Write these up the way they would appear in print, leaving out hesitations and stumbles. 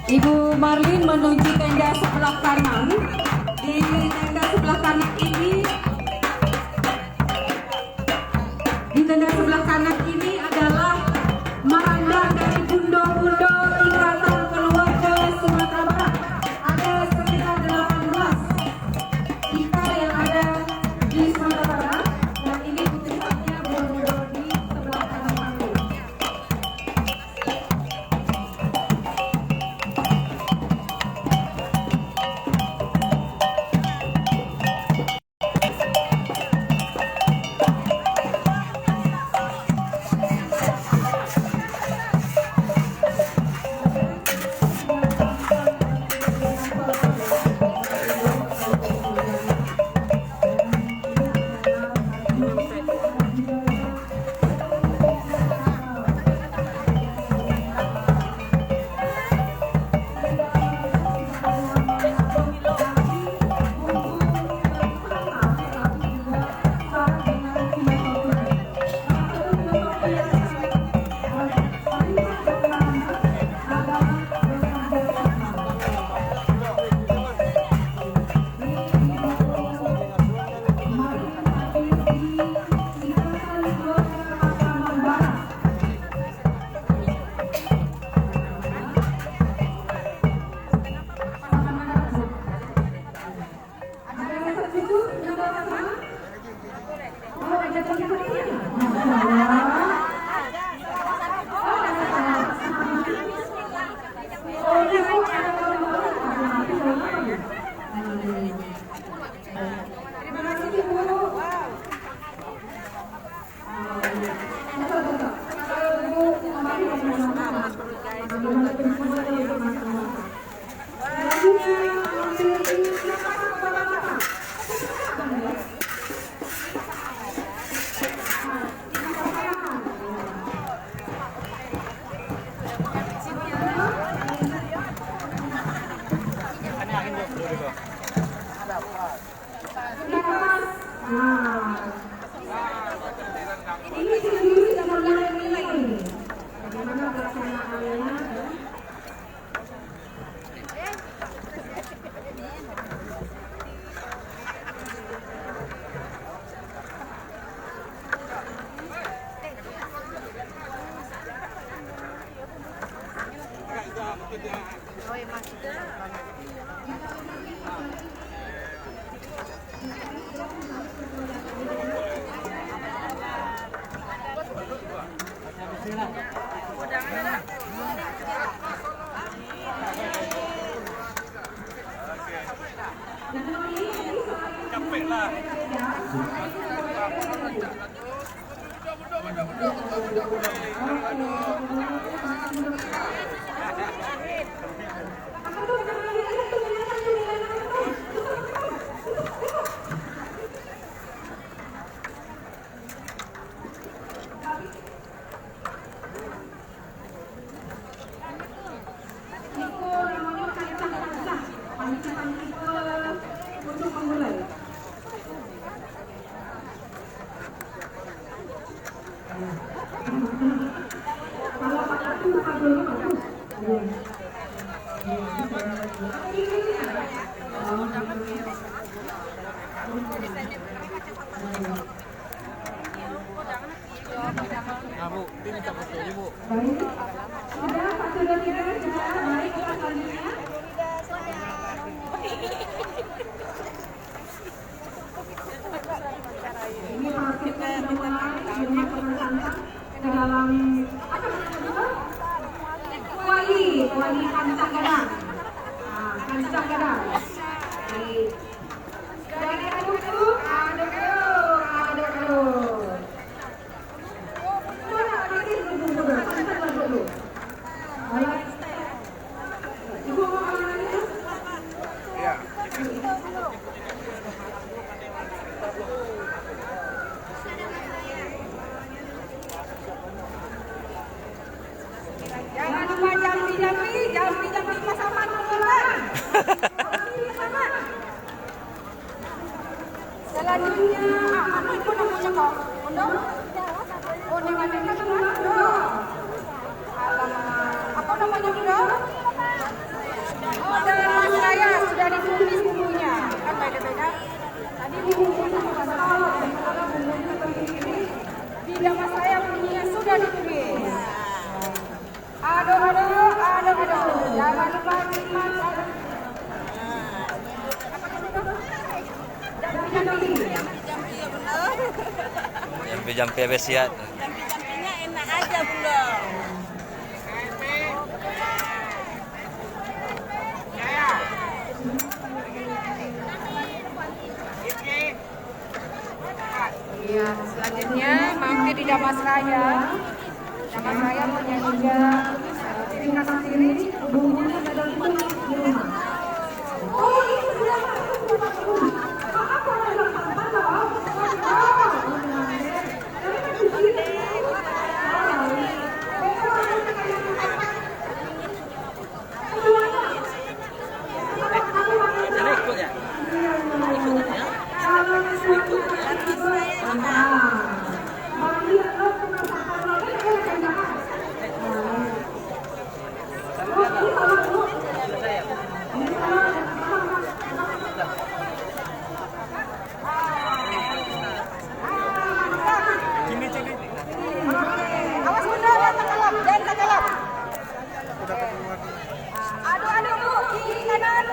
Ibu Marlin menuju tenda sebelah kanan. Di tenda sebelah kanan ini, adalah marandang dari bundo-bundo Ikatan Keluarga Sumatera Barat. Ada sekitar 18 kita yang ada di Sumatera Barat, dan ini pusatnya bundo-bundo di sebelah kanan panggung. Ini sendiri sudah mulai nih. Bagaimana pelaksanaannya? Capek lah. Untuk memulai. Kalau pakai itu kabelnya bagus. Nah, Bu, ini minta foto ini, Bu. Baik. Sudah, Pak sudah tidak sudah baik selanjutnya. Ini parkirnya sudah mulai dimasukkan ke dalam apa namanya? Kuali kancah gadang. Nah, kancah gadang. Baik. Jadi aduk-aduk. Mana ada ini dulu. Kancah dulu. Baik. Ibu mau kemana itu? Iya. Jangan lupa jampi pasaman teman-teman. Selanjutnya, apa itu namanya kok? Oh, namanya apa namanya bro? Jampi-jampi habis ya. Jampi-jampinya enak aja bunda. Ya, selanjutnya mampir di Damas Raya. Damas Raya punya juga ciri khas sendiri, bumbunya adalah kuning di rumah. Oh, ini sudah masuk. Awas bunda, jangan terkelap. Aduh bu, kiri kanan,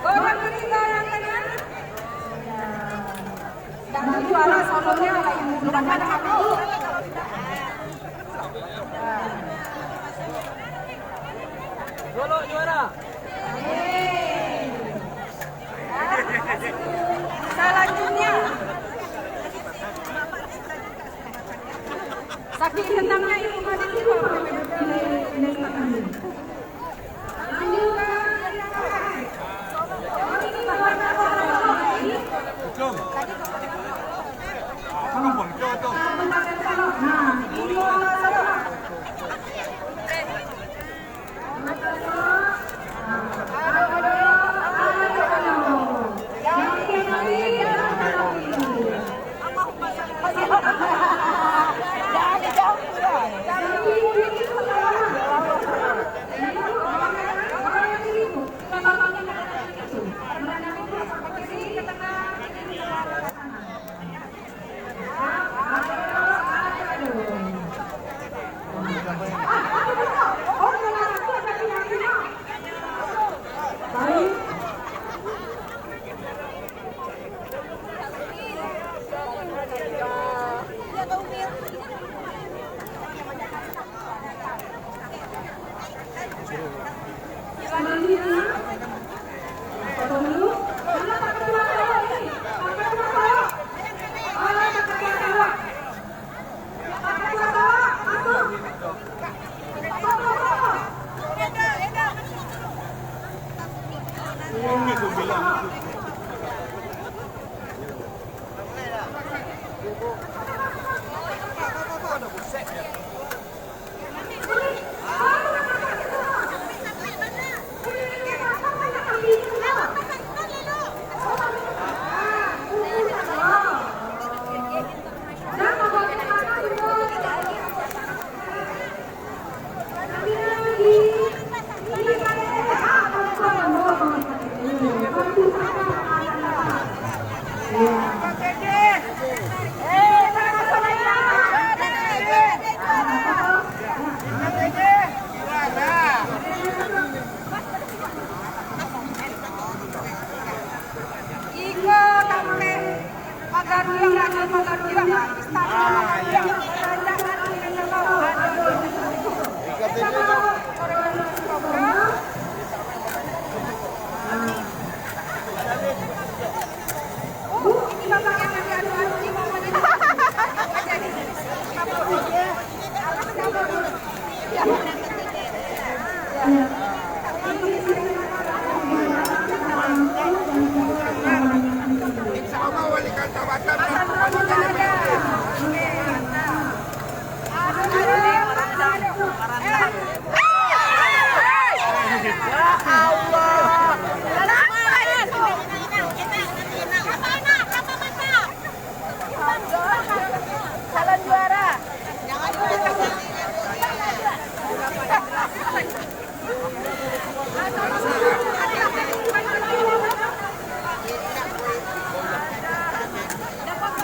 goyang kiri goyang kanan. Jangan juara sononya kayak bukan pada aku. Golo juara. Selanjutnya saking tentangnya itu ada juga. Cung. Kamu cung. Nah, ini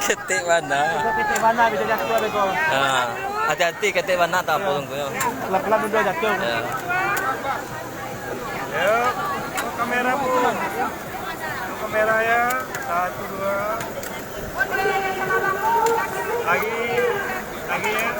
Ketik mana? Ketik mana bisa jatuh ada gol. Nah, hati-hati ketik mana tak apa tunggu. Kelap-kelap udah jatuh. Ya. Yuk, kamera bu. Kamera ya. 1, 2. Lagi ya.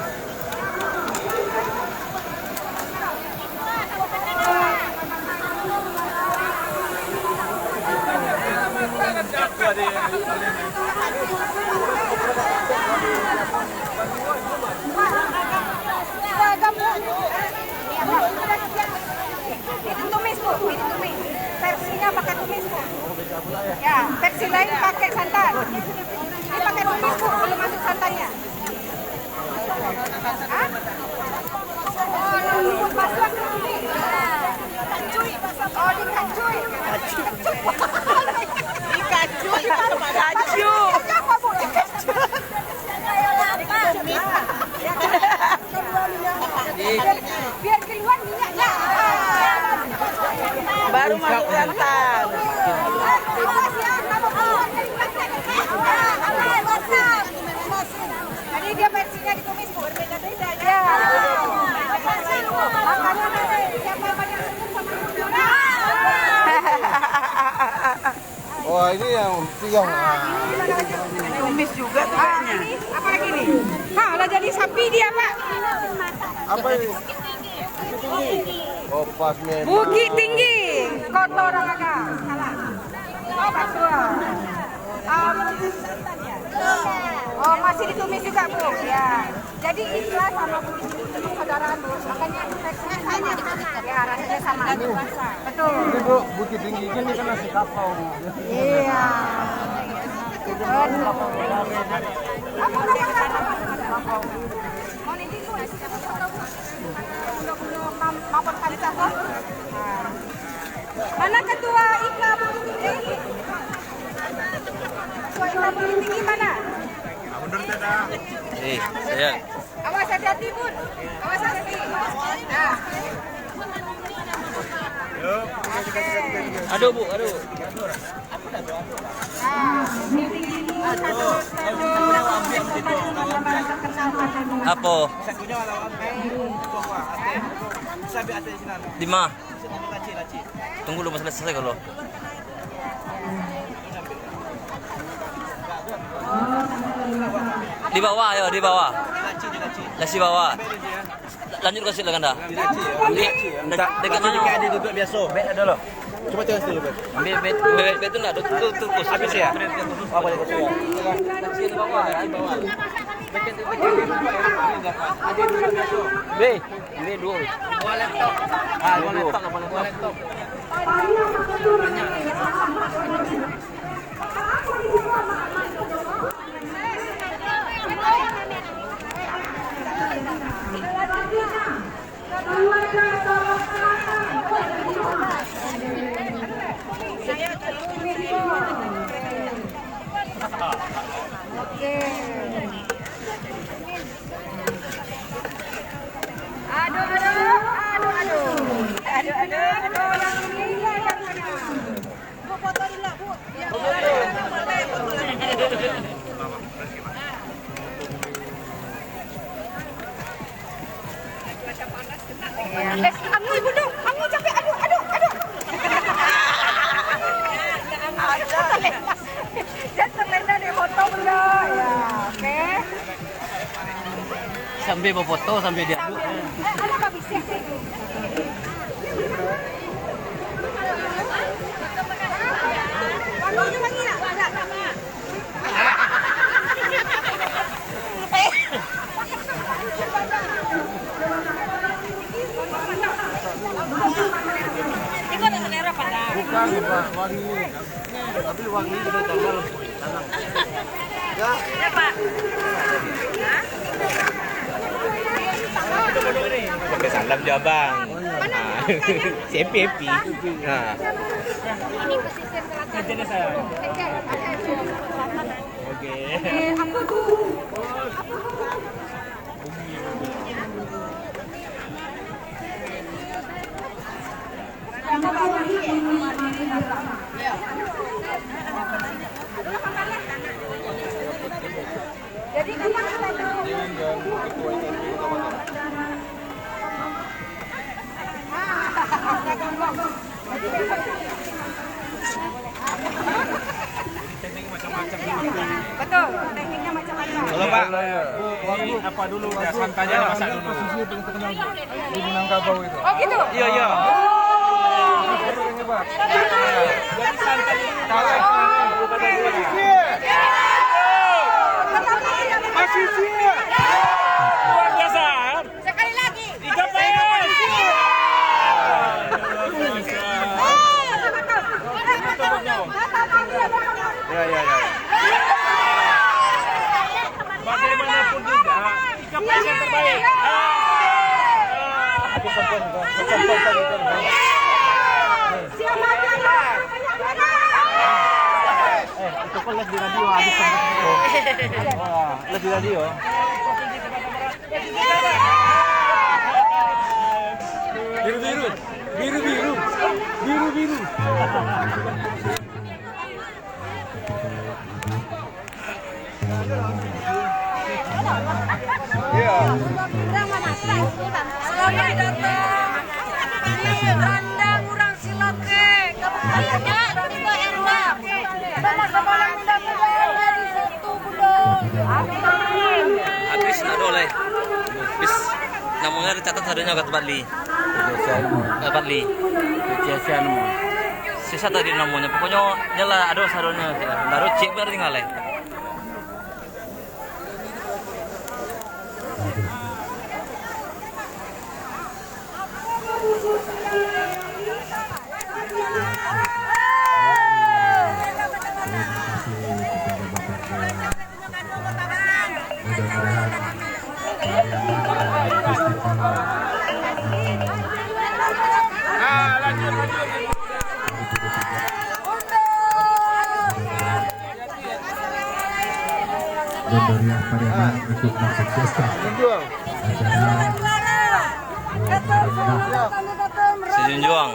Itu tumis Bu, ini tumis. Versinya pakai tumis Bu. Ya, versi lain pakai santan. Ini pakai tumis Bu, belum masuk santannya. Hah? Oh, langsung masak ini. Kacuy, oh dikacuy. Dikacuy, kacu. Apa Bu? Dikacuy. Biar keluar minyaknya. Baru masuk santan. Jadi dia versinya ditumis Bu, berbeda-beda ya. Makanya siapa banyak sama Wah, ini yang tiang. Tumis juga tuh kayaknya. ini apa lagi nih? Hah, udah jadi sapi dia Pak. Apa ini? Oh, pas memang. Bukit Tinggi, Kota Oranaga. Salah. Oh, betul. Oh, masih ditumis juga Bu. Ya. Jadi ikhlas sama Bukit Tinggi itu persaudaraan Bu. Makanya teksnya sama. Ya, rasanya sama. Betul. Ini Bu, Bukit Tinggi ini kan nasi kapau. Iya. Mana ketua IKA Bukit Tinggi? Ketua IKA Bukit Tinggi mana? Saya. Awas hati-hati Bun. Awas hati. Nah. Aduh Bu, aduh. Apa? Di mana? Tunggu dulu masalah selesai kalau. Di bawah ya, di bawah. Nasi bawah. Lanjut kasih lagi anda. Dekat mana? Ada duduk biasa. Bet ada loh. Coba tengok dulu, Bet. Bet itu enggak, tukus. Habis ya? Apa dia kasih ya? Nasi di bawah, di bawah. B dua. Dua laptop. Dua laptop. Kamu ibu dong, kamu capek, aduh. Jangan terlena di foto benda, ya, oke. Sambil berfoto sambil dia. Ada nggak bisa? Bukan, wangi. Tapi wangi sudah tambah. Ya. Ya Pak. Pakai salam je abang. Si happy. Nah. Ini pesisir selatan. Okey. Apa tuh? Jadi kita betul. Pak. Ini apa dulu? Ya, santannya masak dulu. Di Minangkabau itu. Oh gitu. Iya, iya. Jadi santan ini kalah. Masih siap. Luar biasa. Sekali lagi. 3 poin. Ya. Bagaimanapun juga, 3 poin yang terbaik. Itu kan live di radio, habis itu. Wah, live di radio. Biru. Selamat datang di Randang Urang Siloke, Kabupaten Rangga RW. Sama-sama yang mudah-mudahan dari satu bulan. Amin. Habis nak boleh. Bis namanya dicatat adanya kat Bali. Kat Bali. Sisa tadi namanya. Pokoknya nyala ada sadonya. Baru cek baru tinggal le. Dan dari Pariaman untuk mensukseskan Si Junjuang.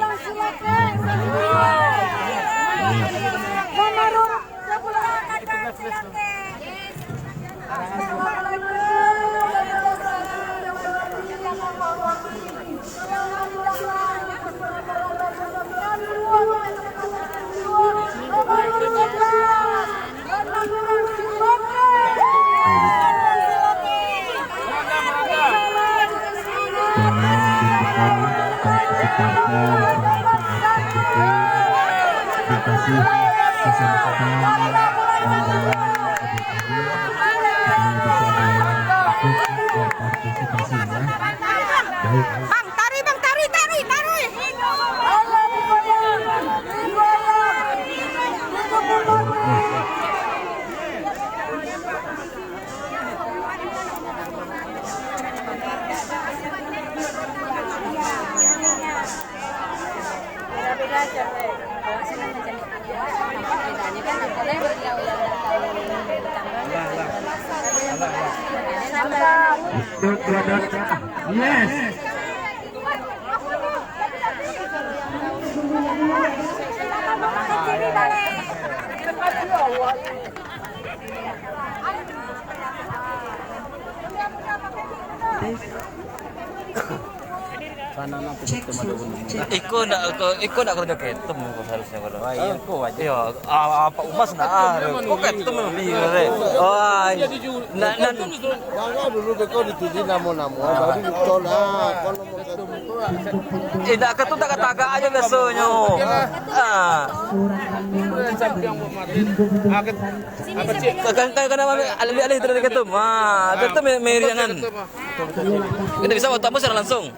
Bang, tari. Yes. Iko nak kerja ketem seharusnya kalau. Iya, ko aja. Iya, apa umas nak kok ketem lebih re. Oh, nah Dulu beko dituju namo-namo, baru ditolak. Kalau mau ketum itu nak ketum tak kata aja biasanya. Yang mau mati. Apa sih? Kadang alih dari ketum. Ketum meriangan. Kita bisa waktu secara langsung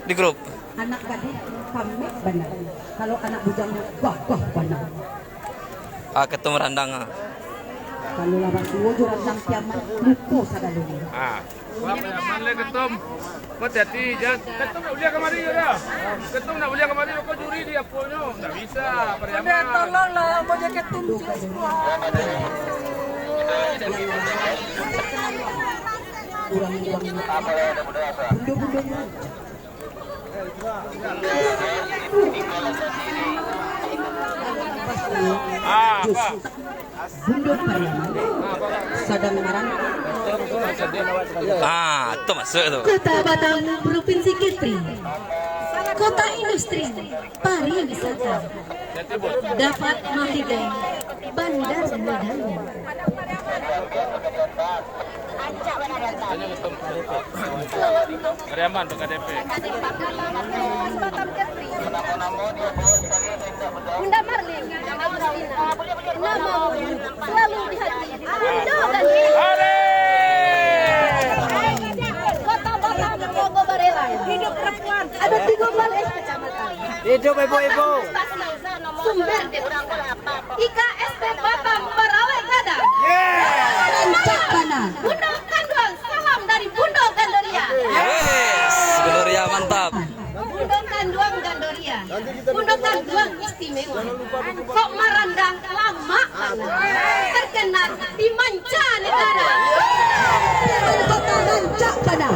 di grup. Anak gadis kami benar. Kalau anak bujang bah benar. Ketemu randang. Kalau lawan suwo randang kiamat lupa sadaluni. Manle ketum. Kau hati jangan ketum nak ulia kemari ya. Ketum nak ulia kemari kau juri dia punya. Tak bisa. Pariaman. Tolonglah mau jadi ketum. Bundo-bundonya. Apa? Bundo Pariaman. Sadang Marang. Itu masuk tu. Kota Batam, Provinsi Kepri. Kota industri, pariwisata. Dapat Mahligai, Bandar Medan. Tanya ketum Kariaman tuh KDP. Bunda Marlin, nama selalu di hati. Kota Batam Logo Barela. Hidup perempuan. Ada 13 kecamatan. Hidup ibu-ibu. Sumber IKSP Batam Barawe Gada. Rancak Bana. Bundo Kanduang, salam dari Bundo Gandoria. Yes, Gloria mantap. Bundo Kanduang Gandoria. Bundo Kanduang istimewa. Kok Marandang lama terkenal di mancanegara. Kota Rancak Bana.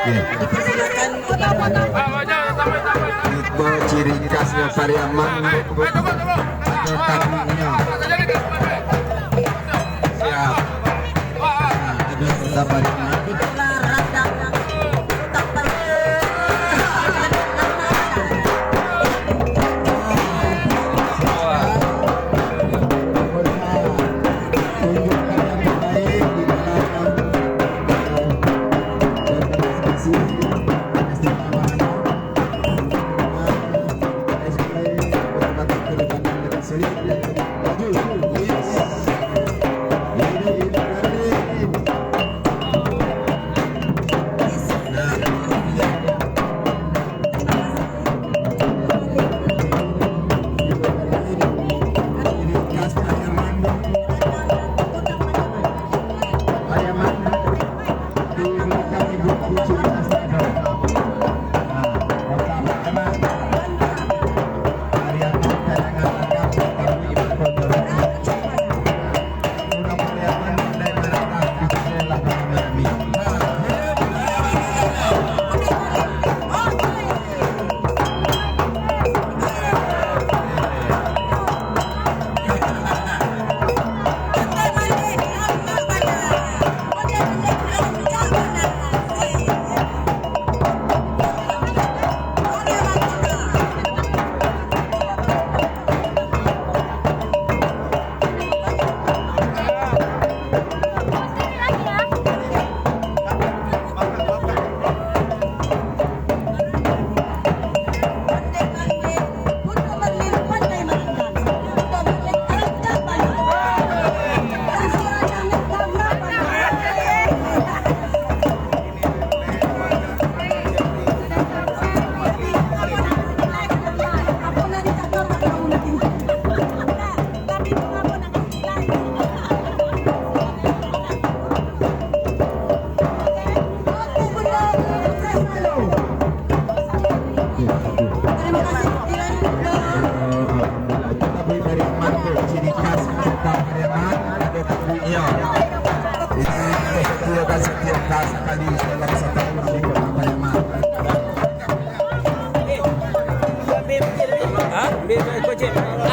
Dipersilakan Itu ciri khasnya Pariaman. Ada tamunya. Siap. Ada Pariaman.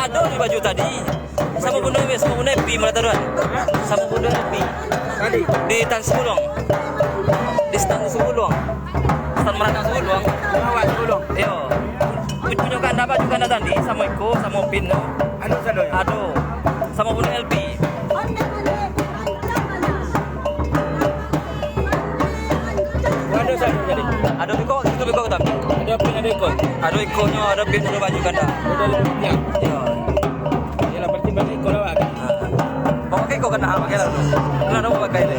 Aduh di baju tadi sama bunda Epi Melataruan sama bunda Epi tadi di Tan Sebulong di stand Sebulong stand Meratang Sebulong awal Sebulong iyo punya kanda baju kanda tadi sama Iko sama Opin aduh sama bunda Epi ada Iko itu Iko tapi ada Ikonya ada Pin ada baju kanda iya ya berarti bagi Iko lah pokoknya Iko kena pakai lah kenapa pakai ini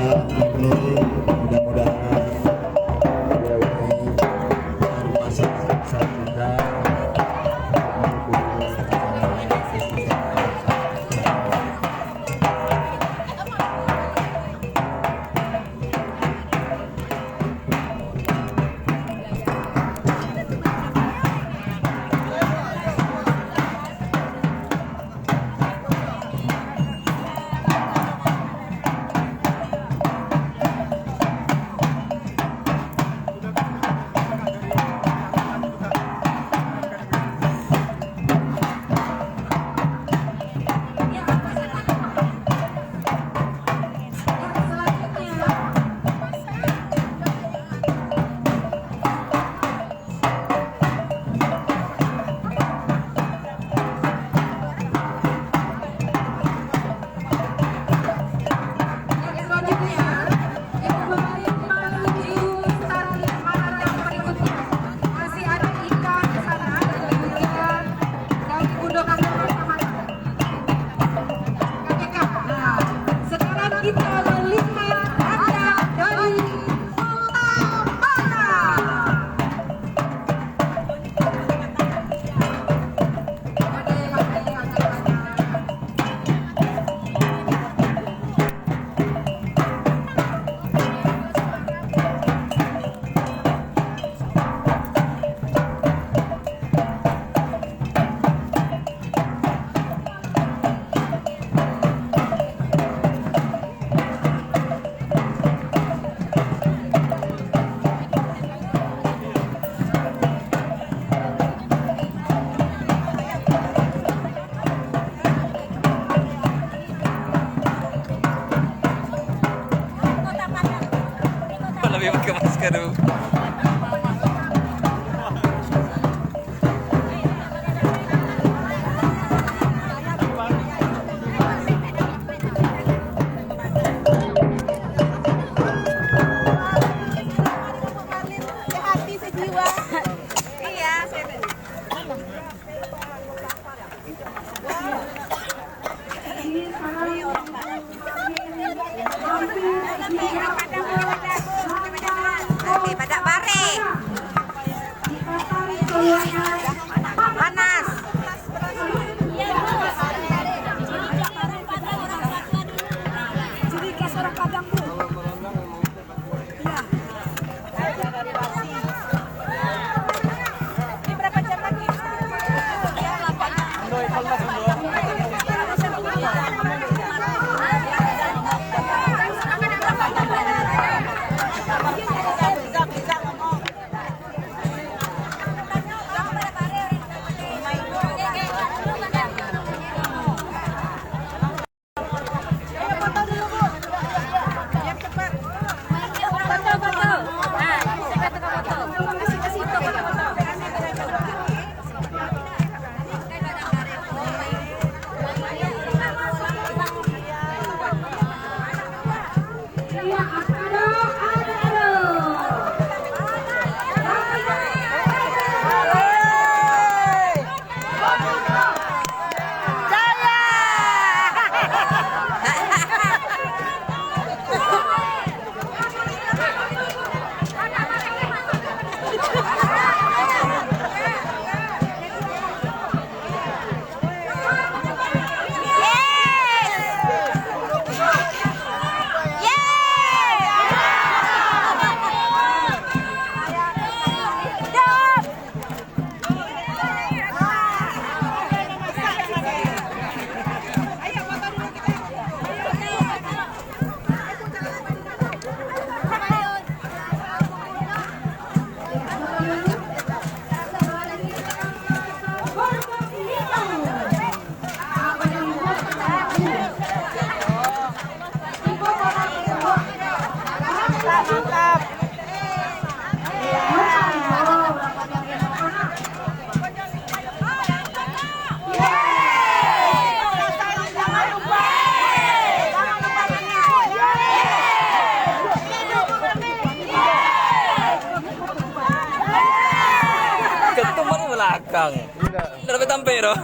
belakang. Udah dapat tampe loh.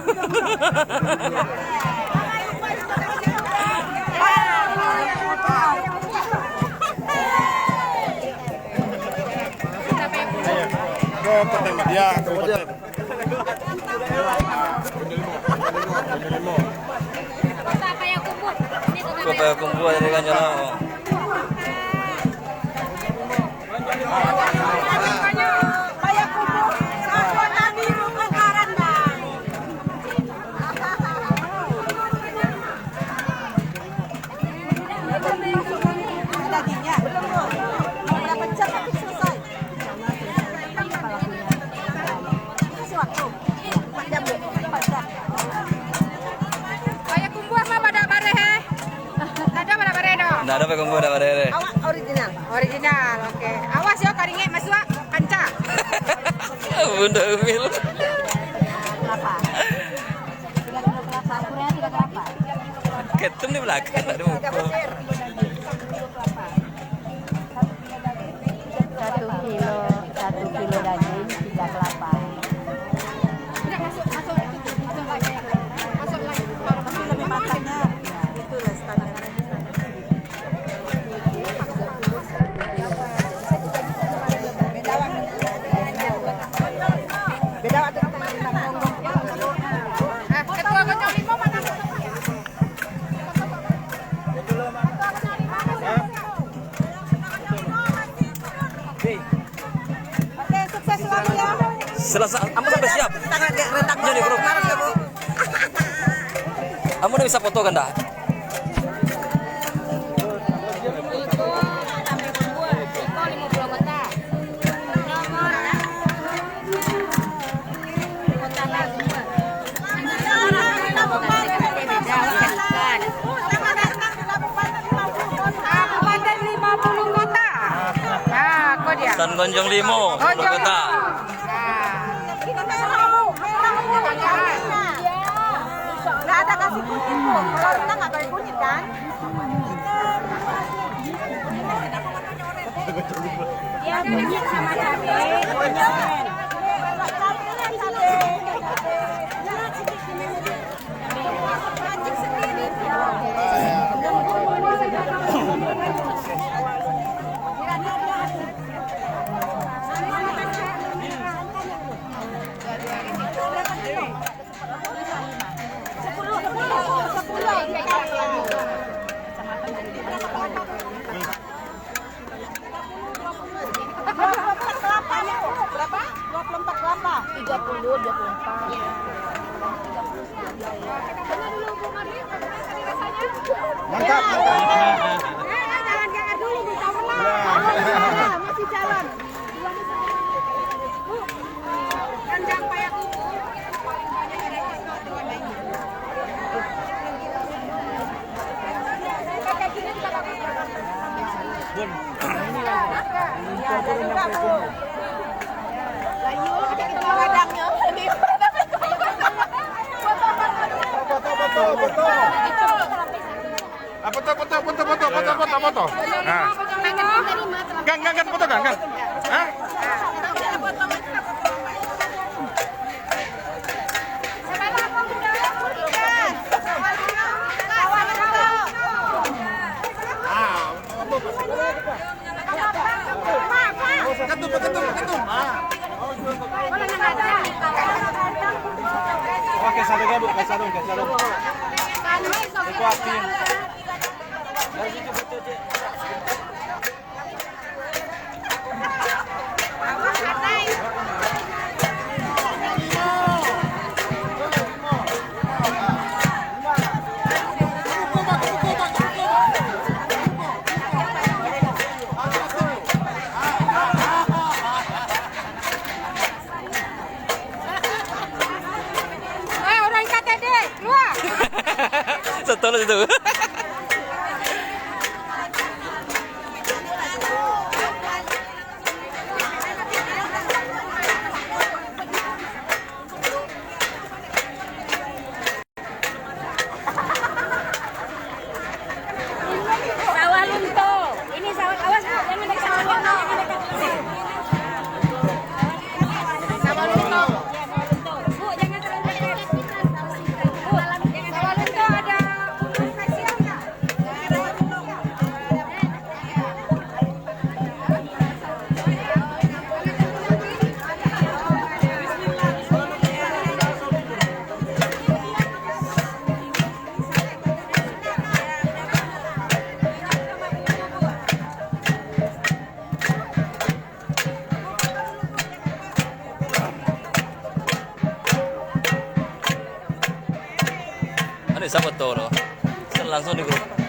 Ya, kemudian. Kau kumpul dari kan jono. Nah, ada kumpul ada bare. Original. Original, oke. Awas yo karinge masuk kanca. Bunda Umil. Kelapa. 3 kilo kelapa, ukurannya 3 kelapa. Ketum di belakang ada mau. 1 kilo daging, 3 kelapa. Lebih matangnya. Itulah standar. Selesai, kamu sampai siap. Jadi bro. Kamu udah bisa foto kan dah? San Gonjong Limo, kota. Nggak ada kasih kunyit tuh. Kalau renang nggak pakai kunyit kan? Ya kunyit sama cabai. Racik sendiri. Berapa? 24 kelapa. 30, 24. Mantap. Jalan GR dulu, Bu. Masih jalan. Kandang payak kuku. Paling banyak ada dengan ini. Kayak gini juga bagus. Bun. Ya, juga, Bu. Layu, kita ladangnya. Foto. Nah. Gang, foto gang. Hah? Ketum. Oke, sarungnya Bu, sarung. Orang KTD, keluar. Setelah itu. Sawah lunto. Ini sawah, awas Bu, yang dekat sawah lunto, yang dekat. Sawah lunto. Ada siapa Toro? Langsung di grup.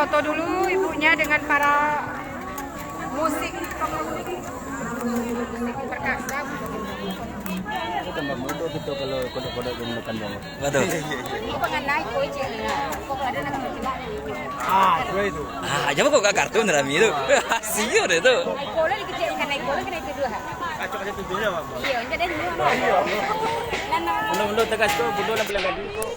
foto dulu ibunya dengan para musik perkasa. Tambah mudah gitu kalau kodok-kodok menggunakan dong. Betul. Pengen naik gojek ya. Kok ada nak coba. Itu. Aja mah kok gak kartun Rami itu. Siur itu. Naik bola dikecilkan, naik bola kena itu dua. Kacau kasih tujuhnya, Pak. Iya, jadi dua. Mudah-mudah tegas kok, bodoh dan bilang tadi kok.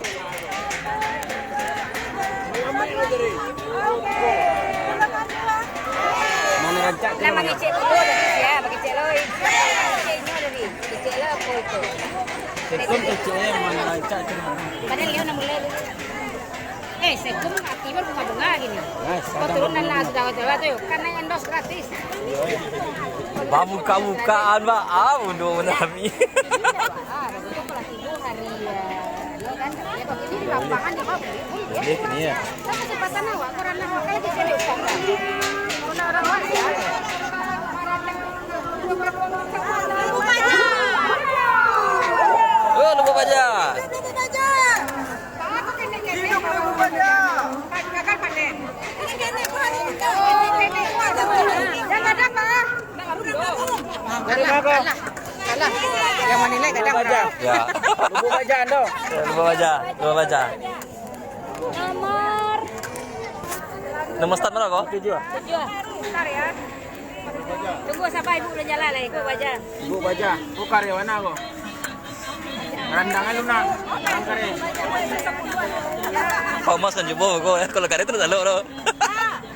Mana rancak tu? Nama kecil dulu dari ya, bagi cek loy. Kecilnya dari kecil lah apa itu. Sekum kecilnya mana rancak tu? Padahal dia nak mulai. Sekum aktifan bunga-bunga gini. Kau turunan lah sudah tu, karena endos gratis. Buka-bukaan Mbak. Bodoh Rami. Begitu kalau tidur hari ya kan, ya begini di lapangan di bawah. Ini ya. Tapi kesempatan awak karena makanya di sini utang. Orang lain ya. Lupa baca. Kalah. Yang menilai kadang baca. Ya. Lupa bacaan tu. Lupa baca. Nomor start mana kok? 7. Bentar ya. Tunggu sampai ibu udah jalan lah, ikut baca. Ibu baca. Oh karyawan aku. Randangan lunak. Rangkare. Kau mas kan jumbo kok. Kalau kare terus lalu lo.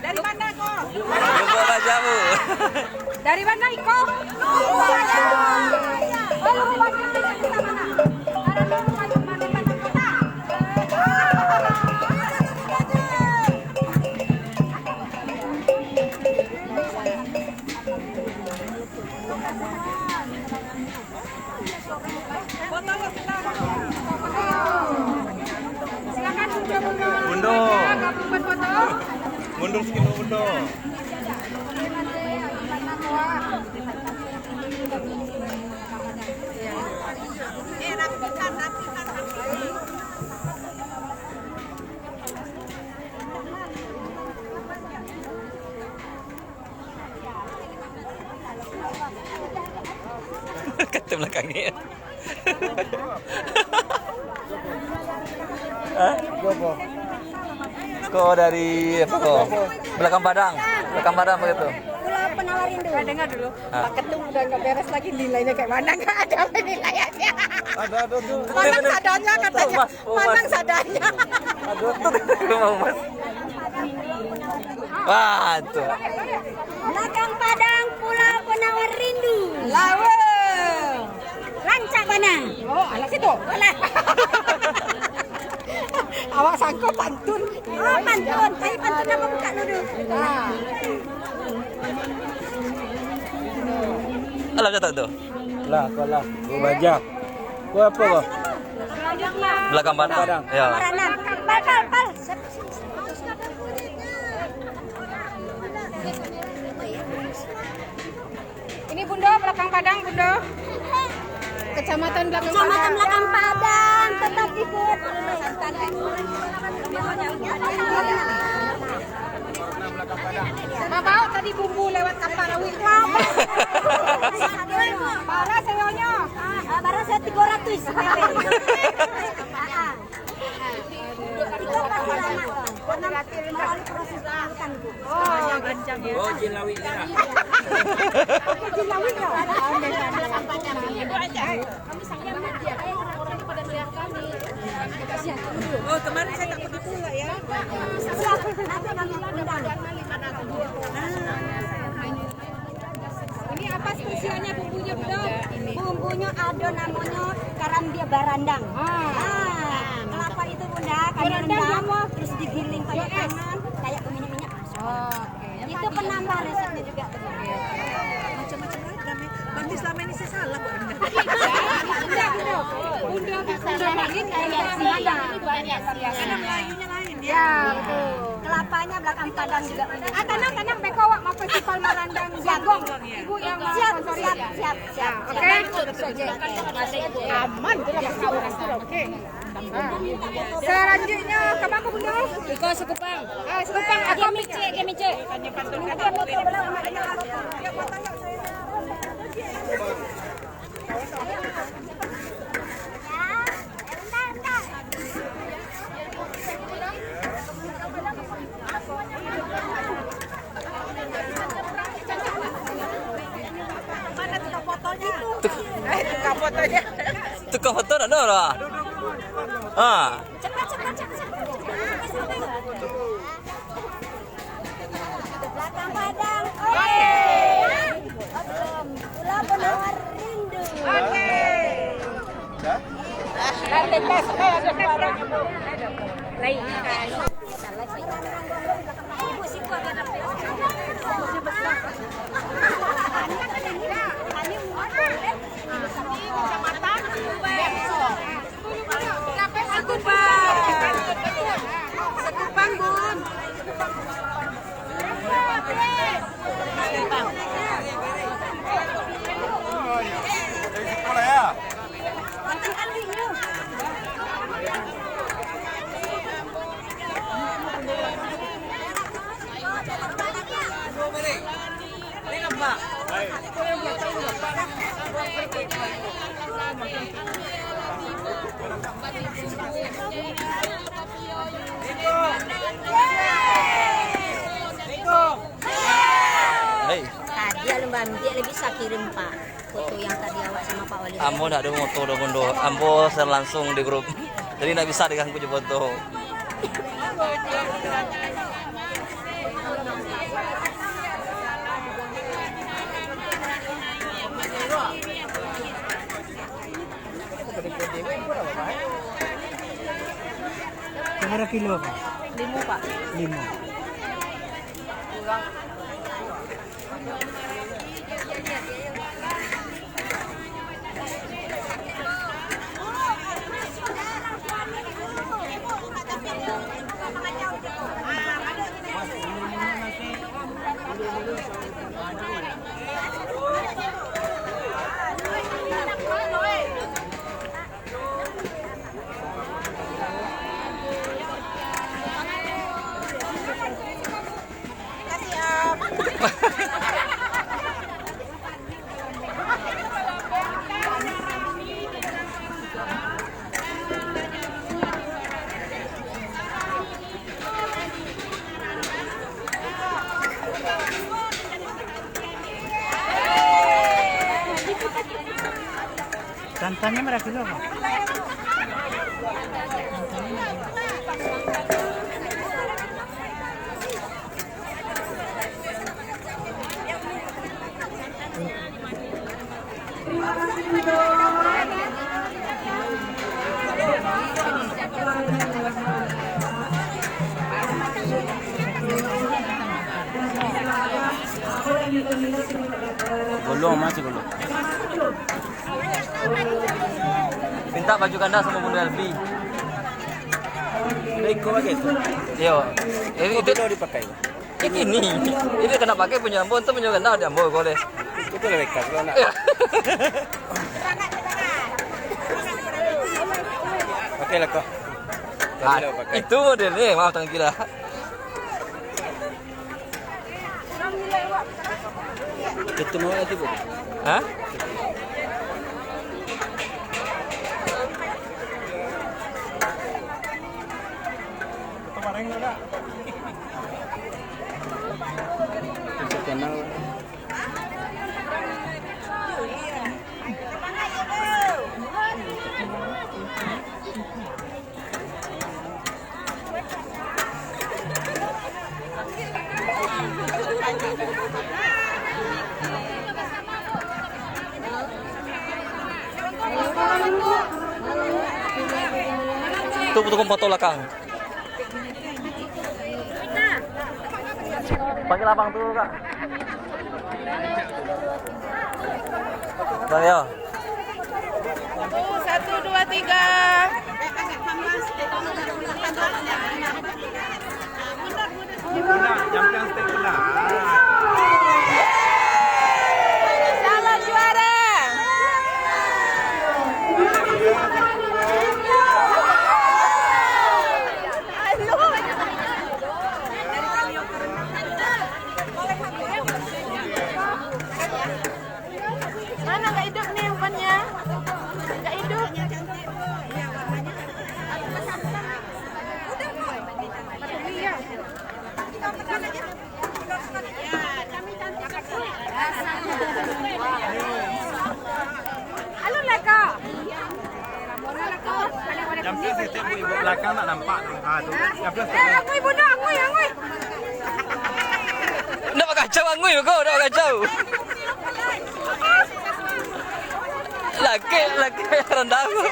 Dari mana kok? Lupa baca bu. Dari mana Iko? Silakan Bundo. Mundur sikit bundo. Kata belakangnya. Gopo. Kok dari apa kok? Belakang Padang begitu. Pulau Penawar Rindu. Dengar dulu. Pak Ketum udah nggak beres lagi nilainya kayak mana? Nggak ada penilaiannya. Ada tu. Manang sadanya katanya. Manang sadanya. Mau mas. Wah tuh. Belakang Padang, Pulau Penawar Rindu. Lawe. Rancak mana? Oh, alah situ. Alah. Awak sangka pantun. Oh, pantun. Tapi pantun apa buka dulu? Alam jatuh tuh. Lah, kalah. Gua baca. Gua apa kau? Belakang Padang. Ya. Paranan. Pal. Ini Bunda belakang Padang, Bunda. Kecamatan belakang Kecamatan belakang Padang. Tetap ikut. Bapak tadi bumbu lewat kapal rawit. Parah seyonya. Barang saya 300. Oh, yang gancang ya. Oh, jin lawit ni. Oh, kemarin saya tak begitu enggak ya? Ini apa spesialnya bumbunya, Bunda? Bumbunya ada namanya garam dia barandang. Kelapa itu Bunda, kami rendam terus digiling pakai tangan kayak minyak-minyak. Itu penambah resepnya juga. Macam-macam lagi. Berarti selama ini saya salah, Bunda. Bunda bisa Ya, kelapanya belakang padang juga. Tanam bekowak mau festival Marandang Jagong. Ibu yang siap. Oke. Aman oke. Selanjutnya ke mana Bunda? Ke Sekupang. Sekupang atau Gemice. Tukang foto ada lah. Cepat. Belakang padang. Oke. Pulau Penawar Rindu. Oke. Ibu situ ada Sekupang, Bun. Hei, Tadi Mbak dia lebih bisa kirim Pak foto yang tadi awak sama Pak Wali. ambo ndak ada moto do bondo. Ambo share langsung di grup. Jadi ndak bisa diganggu je foto. Berapa kilo Pak? 5 Pak. 5. Santannya berapa kilo Pak? Terima kasih Bunda. Belum, masih belum. Minta baju ganda sama Bunda Elvi. Iko lagi itu. Yo, itu Itu dipakai. ini kena pakai punya ambo, itu punya ganda ada ambo boleh. Itu lekas kalau nak. Oke lah kok. Itu modelnya, maaf tang kira. Ketemu lagi Bu. Hah? Kenal. Itu butuh foto belakang. Pakai lapang tuh Kak. Bang ya. 1, 2, 3. Jam steak pula. Calon juara. Mana nggak hidup nih umpannya? Nggak hidup. Halo Leka. Jam steak ibu belakang nak nampak tu. Tu. Jam steak. Angui bunda, angui. Nak kacau angui kau, nak kacau. Laki rendah aku.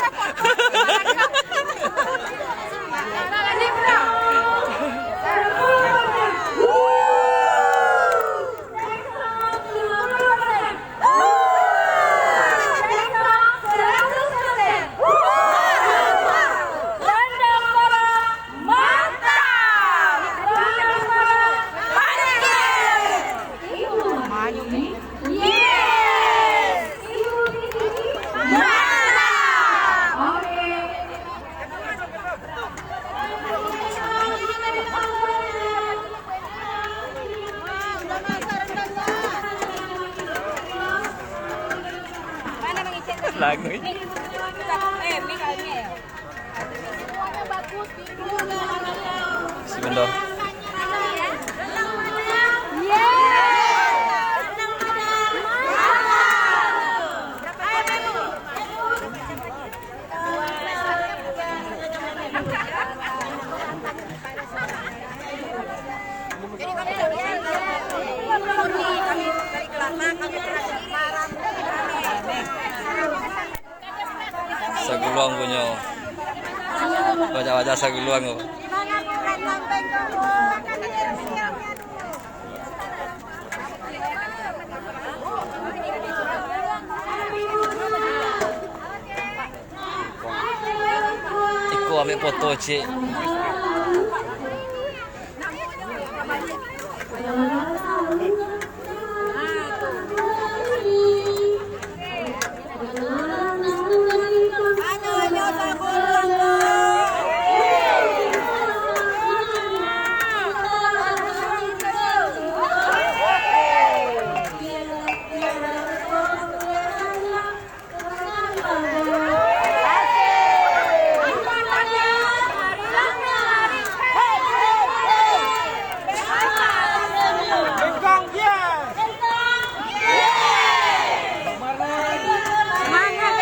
Lagu ini. Si Bendo. Saguluang punya. Wajah-wajah saguluang tu. Iko ambil foto cik. Semangat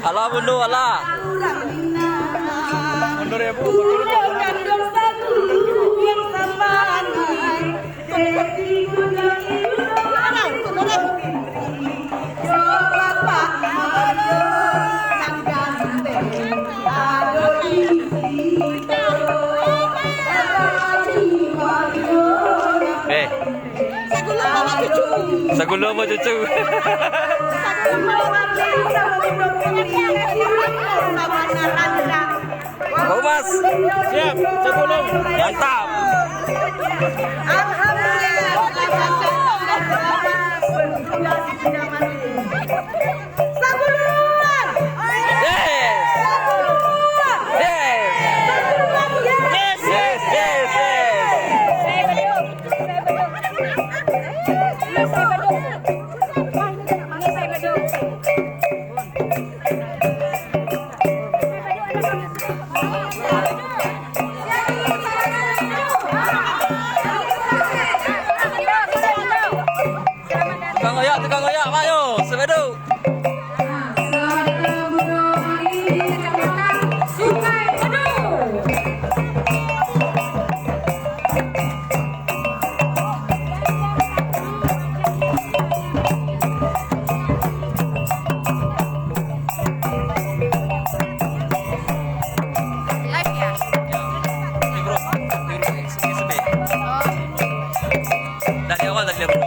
Alah Bundo, alah. Mundur ya Bu, betul Bu. Sagulo mo cucu. Oh Mas, Siap, segulung. mantap. Tukang goyak, ayo, sebedu. Dari awal tadi dia bro.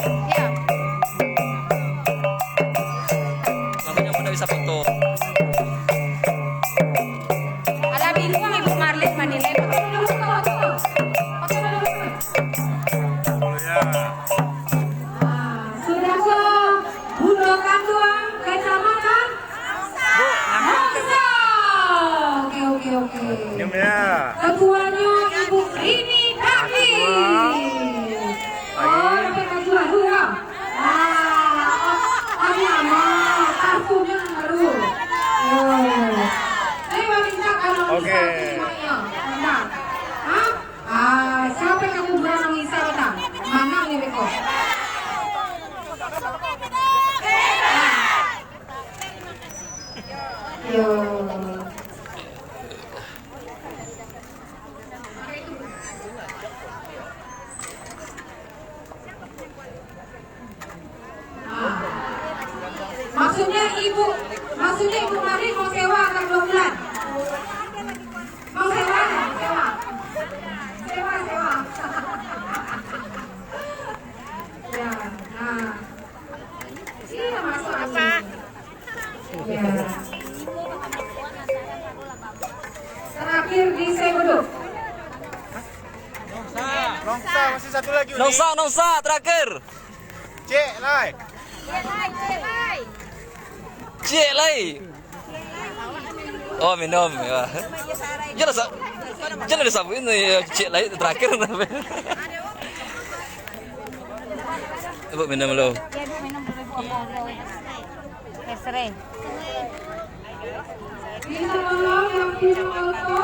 Makanya udah bisa foto. Ada bingung Ibu Marlit Manile. Sudah ke Bundo Kanduang, Kecamatan Angsa. Oke. Diam ya. Ketuanya Ibu Rini Daki. Oh, lebih ketua dua. Ini nama parfumnya baru. Saya minta kalau Oke. siapa yang kamu berani ngisar kita? Mana nih Beko? Yo. Maksudnya Ibu Mari mau sewa akan 2 bulan. Mau sewa. Ya, nah. Iya masuk apa? Ya. Terakhir di Sebeduk. Nongsa masih satu lagi. Nongsa terakhir. Cek lai. Cik lai. Oh minum ya. Jangan disabuin cik lai terakhir. Ibu minum lo. Ya, Bu, minum dulu, Bu. Kesre. Bisa tolong yang punya auto,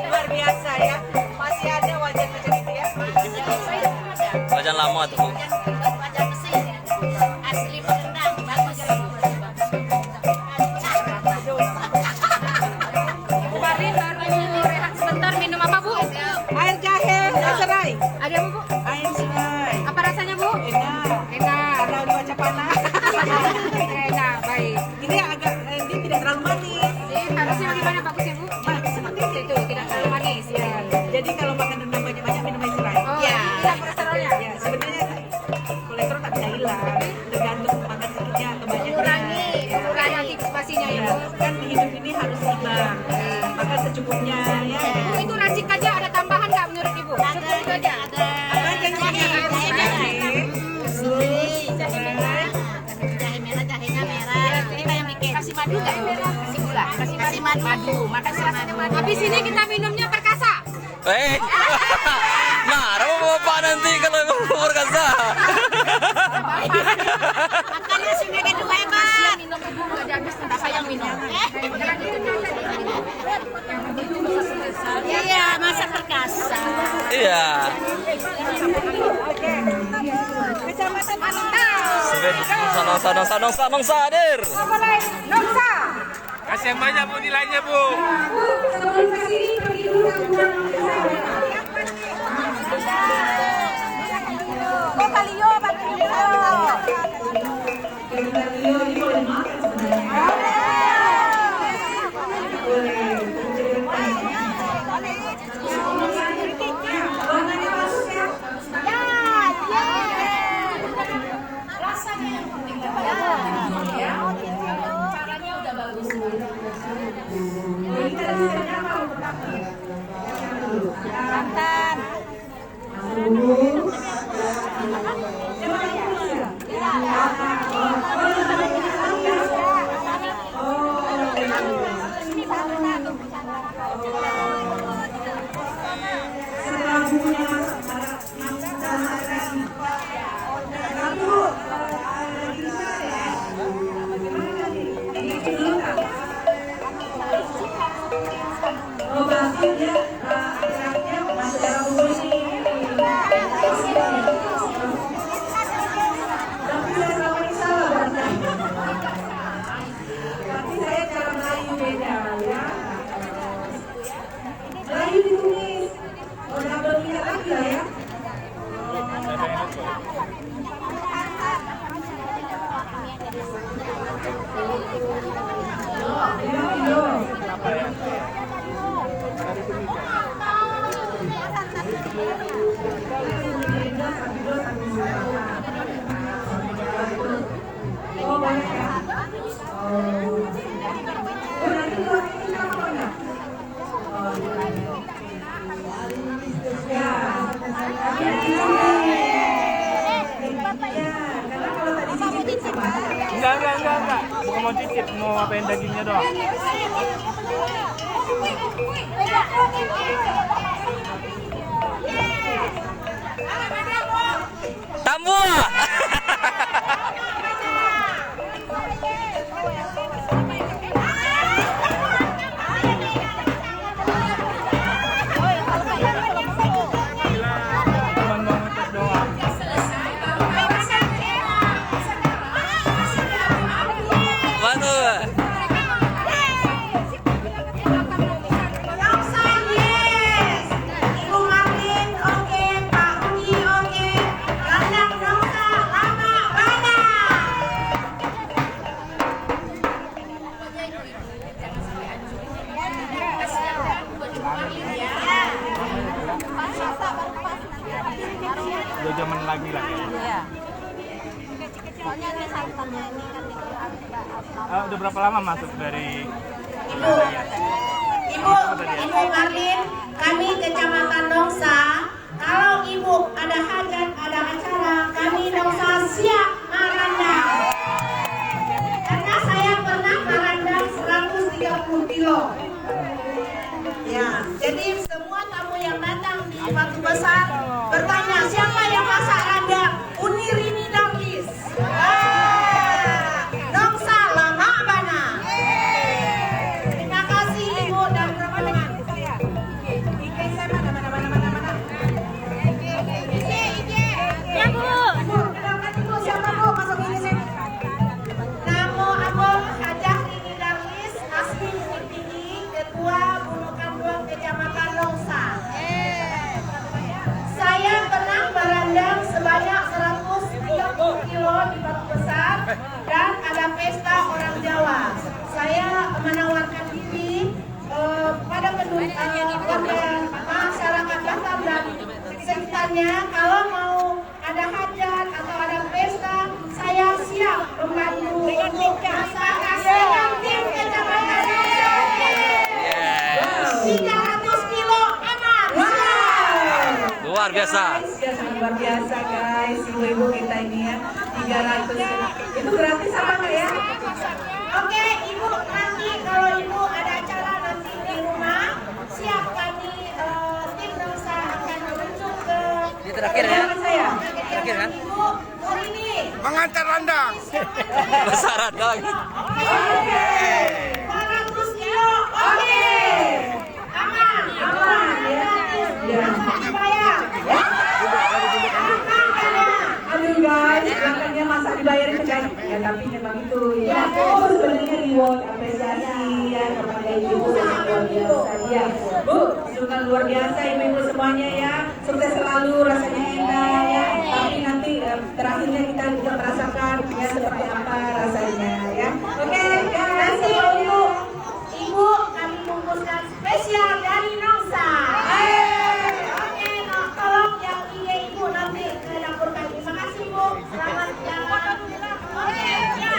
Luar biasa ya, masih ada wajah macam itu ya. Wajan lama tuh. Wajah besi. Asli berenang, bagus. Bu Mari baru rehat sebentar, minum apa Bu? Air jahe, serai. Ada apa Bu? Air serai. Apa rasanya Bu? Enak. Enak. Kalau baca panas. Enak, baik. Ini agak, ini tidak terlalu manis. Harusnya bagaimana bagusnya Bu? Bagus seperti itu. Itu tidak terlalu manis ya. Jadi kalau makan rendang banyak-banyak minum air serai. Oh, hilang kolesterolnya. Ya, sebenarnya kolesterol tak bisa hilang. Tergantung makan sedikitnya atau banyaknya. Kurangi antisipasinya ya Bu. Kan hidup ini harus seimbang. Makan secukupnya ya. Bu, itu racik aja ada tambahan nggak menurut Ibu? Cukup itu aja. Apa yang jahe? Jahe merah, jahenya merah. Kita yang bikin. Kasih madu nggak? Kasih gula. Kasih madu. Makanya rasanya madu. Habis ini kita minumnya perkasa. Marah mau bapak nanti kalau mau berkasa. Makan di sini kedua ya, Pak. Minum Ibu nggak habis. Nongsa hadir. Apa lain? Nongsa. Kasih yang banyak Bu nilainya Bu. Sebelum ke sini pergi dulu kurang Oh, Kalio, bantu Enggak. Bukan mau cicip, mau apain dagingnya doang. Tambua. Zaman lagi lah. Iya. Soalnya ini santannya ini kan Udah berapa lama masuk dari Ibu Marlin, kami Kecamatan Nongsa. Kalau Ibu ada hajat, ada acara, kami Nongsa siap merandang. Karena saya pernah merandang 130 kilo. Ya, jadi semua tamu yang datang di Batu Besar bertanya siapa yang masak rendang? Unirini Darlis. Nongsa lama bana. Terima kasih Ibu dan teman-teman. IG saya mana? Ya, Bu. Ibu, kenalkan Ibu siapa Bu? Masuk ini sini. Namo Abang Hajah Rini Darlis, asli Bukit Tinggi, Ketua Bunukan Buang Kecamatan Nongsa. Saya pernah merandang sebanyak 130 kilo di Batu Besar dan ada pesta orang Jawa. Saya menawarkan diri pada warga masyarakat Batam dan sekitarnya kalau mau ada hajat atau ada pesta, saya siap membantu untuk masyarakat tim Kecamatan Nongsa. 300 kilo aman. Luar biasa. Luar biasa guys, ibu-ibu kita ini ya 300. Itu gratis apa enggak ya? Oke, Ibu, nanti kalau Ibu ada acara nanti di rumah, siap kami tim Nongsa akan menuju ke terakhir ya? saya. Terakhir kan? Ibu, ini Mengantar rendang. Besaran dong. 400 kilo, oke. Aman ya. Ya, dibayar. Aduh guys, belakangnya masak di dibayarin kan? Ya tapi memang itu ya. Oh sebenarnya reward apresiasi ya kepada ibu yang luar biasa ya. Bu, juga luar biasa ibu-ibu semuanya ya. Sukses selalu, rasanya enak ya. Tapi nanti terakhirnya kita juga merasakan ya seperti apa rasanya ya. Oke, terima kasih ibu. Ibu, kami bungkuskan spesial dari Nongsa. Oke, nah, tolong yang ini ibu nanti ke dapur kami. Terima kasih bu. Selamat jalan. Oke, ya.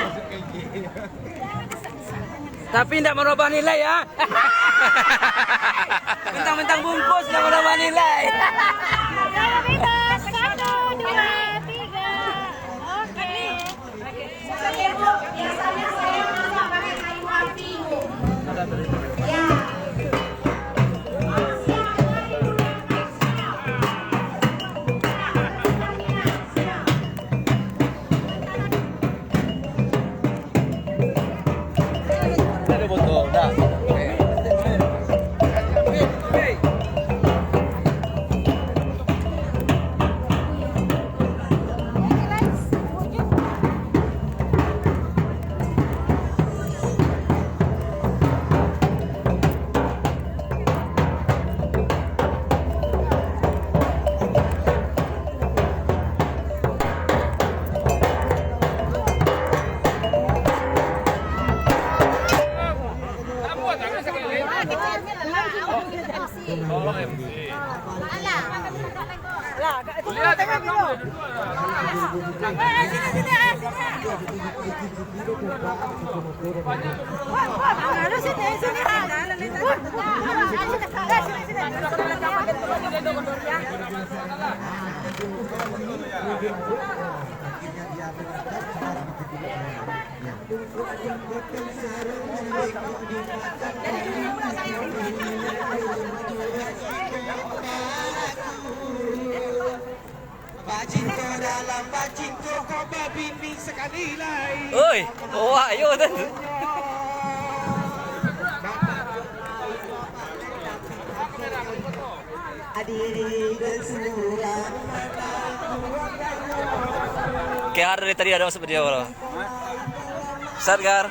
Tapi tidak merubah nilai ya. Mentang-mentang bungkus tidak merubah nilai. Bebas. 1, 2, 3. Oke. Oke bu, biasanya saya masak pakai kayu api bu. Ya. Ada botol, dah. Bajinto dalam bajinto kau berbimbing sekali lagi. Oi, wah, ayo tu. Kayak dari tadi ada masuk video bro. Start Gar.